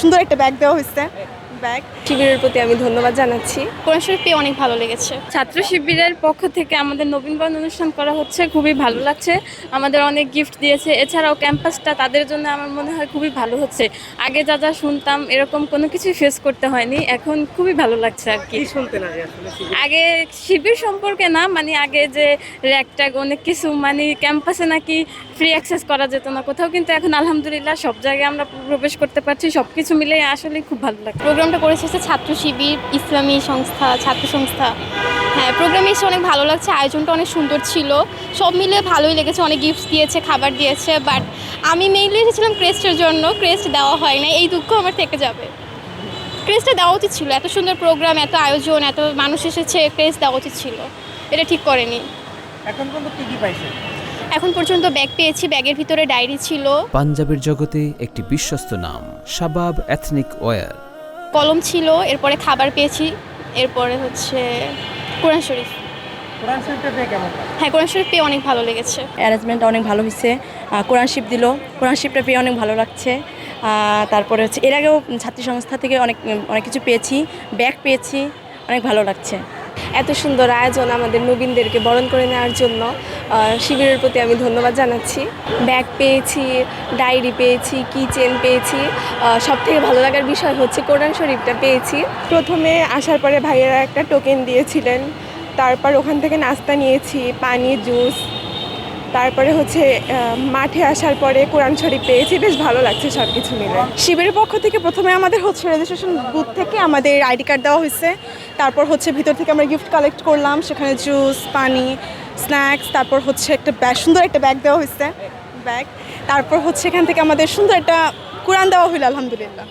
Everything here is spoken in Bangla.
সুন্দর একটা ব্যাগ দেওয়া হয়েছে। ব্যাগ শিবিরের প্রতি আমি ধন্যবাদ জানাচ্ছি। কোরআন শরীফ পেয়ে অনেক ভালো লেগেছে। ছাত্র শিবিরের পক্ষ থেকে আমাদের নবীনবরণ অনুষ্ঠান করা হচ্ছে, খুবই ভালো লাগছে। আমাদের অনেক গিফট দিয়েছে। এছাড়াও ক্যাম্পাসটা তাদের জন্য আমার মনে হয় খুবই ভালো হচ্ছে। আগে যা যা শুনতাম এরকম কোনো কিছুই ফেস করতে হয়নি, এখন খুবই ভালো লাগছে আর কি। আগে শিবির সম্পর্কে না, মানে আগে যে র্যাগ ট্যাগ অনেক কিছু, মানে ক্যাম্পাসে নাকি ফ্রি অ্যাক্সেস করা যেত না কোথাও, কিন্তু এখন আলহামদুলিল্লাহ সব জায়গায় আমরা প্রবেশ করতে পারছি। সব কিছু মিলে আসলে খুব ভালো লাগছে। প্রোগ্রামটা করেছে হচ্ছে ছাত্র শিবির, ইসলামী সংস্থা, ছাত্র সংস্থা। হ্যাঁ, প্রোগ্রামে এসে অনেক ভালো লাগছে। আয়োজনটা অনেক সুন্দর ছিল, সব মিলে ভালোই লেগেছে। অনেক গিফট দিয়েছে, খাবার দিয়েছে। বাট আমি মেইনলি এসেছিলাম ক্রেস্টের জন্য, ক্রেস্ট দেওয়া হয় না, এই দুঃখ আমার থেকে যাবে। ক্রেস্টটা দেওয়া উচিত ছিল, এত সুন্দর প্রোগ্রাম, এত আয়োজন, এত মানুষ এসেছে, ক্রেস্ট দেওয়া উচিত ছিল। এটা ঠিক করেনি। এখন পর্যন্ত কি পাইছে? এখন পর্যন্ত ব্যাগ পেয়েছি, ব্যাগের ভিতরে ডায়েরি ছিল। পাঞ্জাবের জগতে একটি বিশ্বস্ত নাম শাবাব এথনিক ওয়্যার। কলম ছিল, এরপরে খাবার পেয়েছি, এরপরে হচ্ছে কোরআন শরীফ। কোরআন শরীফটা পেয়ে কেমন লাগে? হ্যাঁ, কোরআন শরীফ পেয়ে অনেক ভালো লেগেছে। অ্যারেঞ্জমেন্টটা অনেক ভালো হয়েছে। কোরআন শিফ দিল, কোরআন শিফটা পেয়ে অনেক ভালো লাগছে। তারপরে হচ্ছে এর আগেও ছাত্রী সংস্থা থেকে অনেক অনেক কিছু পেয়েছি, ব্যাগ পেয়েছি, অনেক ভালো লাগছে। এত সুন্দর আয়োজন আমাদের নবীনদেরকে বরণ করে নেওয়ার জন্য শিবিরের প্রতি আমি ধন্যবাদ জানাচ্ছি। ব্যাগ পেয়েছি, ডায়েরি পেয়েছি, কি চেন পেয়েছি। সবথেকে ভালো লাগার বিষয় হচ্ছে কোরআন শরীফটা পেয়েছি। প্রথমে আসার পরে ভাইয়েরা একটা টোকেন দিয়েছিলেন, তারপর ওখান থেকে নাস্তা নিয়েছি, পানি, জুস। তারপরে হচ্ছে মাঠে আসার পরে কোরআন শরীফ পেয়েছি, বেশ ভালো লাগছে সব কিছু মিলে। শিবিরের পক্ষ থেকে প্রথমে আমাদের হচ্ছে রেজিস্ট্রেশন বুথ থেকে আমাদের আইডি কার্ড দেওয়া হয়েছে। তারপর হচ্ছে ভিতর থেকে আমরা গিফট কালেক্ট করলাম, সেখানে জুস, পানি, স্ন্যাক্স, তারপর হচ্ছে একটা সুন্দর একটা ব্যাগ দেওয়া হয়েছে। ব্যাগ, তারপর হচ্ছে এখান থেকে আমাদের সুন্দর একটা কোরআন দেওয়া হইলো, আলহামদুলিল্লাহ।